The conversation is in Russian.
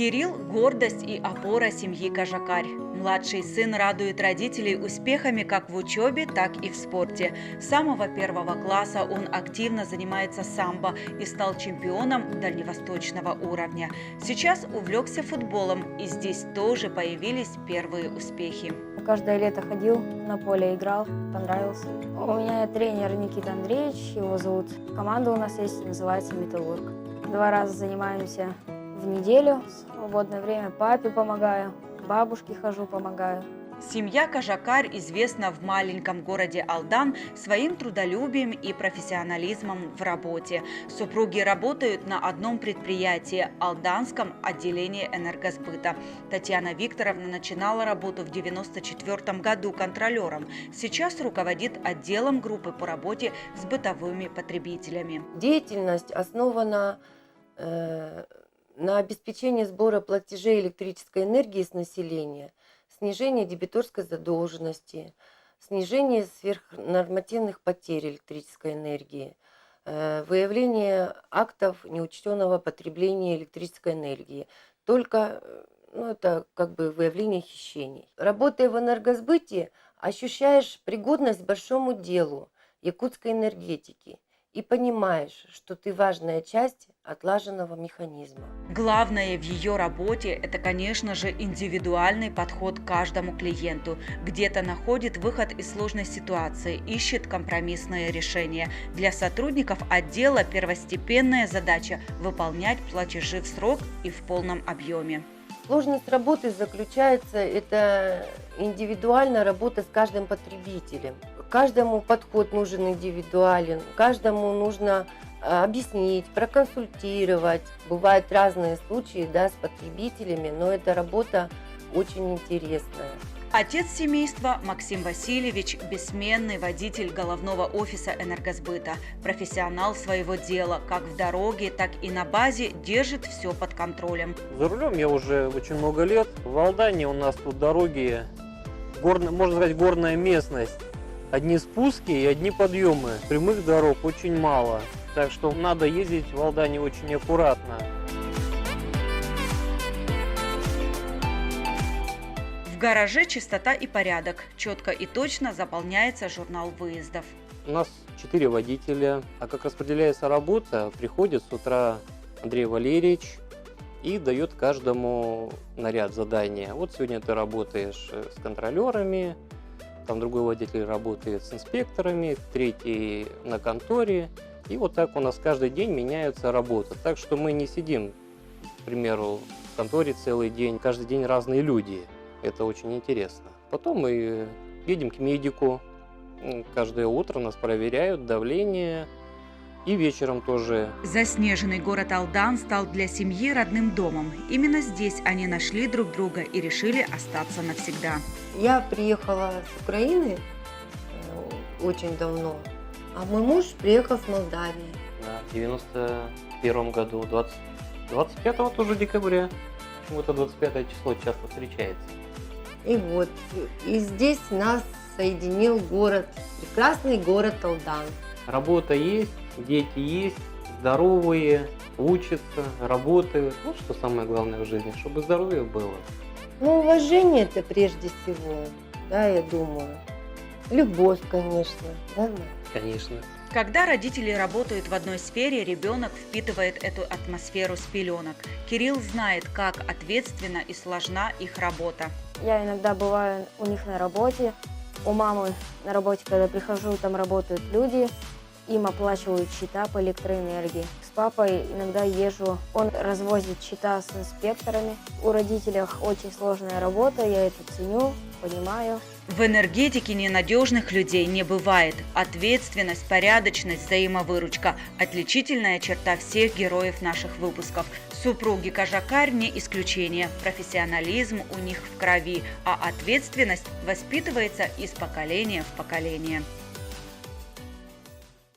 Кирилл – гордость и опора семьи Кажакарь. Младший сын радует родителей успехами как в учебе, так и в спорте. С самого первого класса он активно занимается самбо и стал чемпионом дальневосточного уровня. Сейчас увлекся футболом, и здесь тоже появились первые успехи. Каждое лето ходил на поле, играл, понравился. У меня тренер Никита Андреевич, его зовут. Команда у нас есть, называется «Металлург». 2 раза занимаемся в неделю, в свободное время папе помогаю, бабушке хожу, помогаю. Семья Кажакарь известна в маленьком городе Алдан своим трудолюбием и профессионализмом в работе. Супруги работают на одном предприятии – Алданском отделении энергосбыта. Татьяна Викторовна начинала работу в 1994 году контролером. Сейчас руководит отделом группы по работе с бытовыми потребителями. Деятельность основана на обеспечении сбора платежей электрической энергии с населения, снижение дебиторской задолженности, снижение сверхнормативных потерь электрической энергии, выявление актов неучтенного потребления электрической энергии. Только это как бы выявление хищений. Работая в энергосбыте, ощущаешь пригодность к большому делу якутской энергетики и понимаешь, что ты важная часть отлаженного механизма. Главное в ее работе – это, конечно же, индивидуальный подход к каждому клиенту. Где-то находит выход из сложной ситуации, ищет компромиссное решение. Для сотрудников отдела первостепенная задача – выполнять платежи в срок и в полном объеме. Сложность работы заключается, это индивидуальная работа с каждым потребителем. Каждому подход нужен индивидуален, каждому нужно объяснить, проконсультировать. Бывают разные случаи, с потребителями, но эта работа очень интересная. Отец семейства Максим Васильевич – бессменный водитель головного офиса энергосбыта. Профессионал своего дела, как в дороге, так и на базе, держит все под контролем. За рулем я уже очень много лет. В Алдане у нас тут дороги, можно сказать, горная местность. Одни спуски и одни подъемы. Прямых дорог очень мало. Так что надо ездить в Алдане очень аккуратно. В гараже чистота и порядок. Четко и точно заполняется журнал выездов. У нас 4 водителя. А как распределяется работа, приходит с утра Андрей Валерьевич и дает каждому наряд задания. Вот сегодня ты работаешь с контролерами, там другой водитель работает с инспекторами, третий на конторе. И вот так у нас каждый день меняется работа. Так что мы не сидим, к примеру, в конторе целый день. Каждый день разные люди. Это очень интересно. Потом мы едем к медику. Каждое утро нас проверяют давление. И вечером тоже. Заснеженный город Алдан стал для семьи родным домом. Именно здесь они нашли друг друга и решили остаться навсегда. Я приехала с Украины очень давно, а мой муж приехал с Молдавии. Да, в 91 году, 25 тоже декабря. Почему-то 25 число часто встречается. И здесь нас соединил город, прекрасный город Алдан. Работа есть, дети есть, здоровые, учатся, работают. Вот что самое главное в жизни, чтобы здоровье было. Уважение это прежде всего, я думаю. Любовь, конечно, Конечно. Когда родители работают в одной сфере, ребенок впитывает эту атмосферу с пеленок. Кирилл знает, как ответственна и сложна их работа. Я иногда бываю у них на работе, у мамы на работе, когда прихожу, там работают люди, им оплачивают счета по электроэнергии. С папой иногда езжу, он развозит счета с инспекторами. У родителей очень сложная работа, я это ценю, понимаю. В энергетике ненадежных людей не бывает. Ответственность, порядочность, взаимовыручка – отличительная черта всех героев наших выпусков. Супруги Кажакарь не исключение. Профессионализм у них в крови, а ответственность воспитывается из поколения в поколение.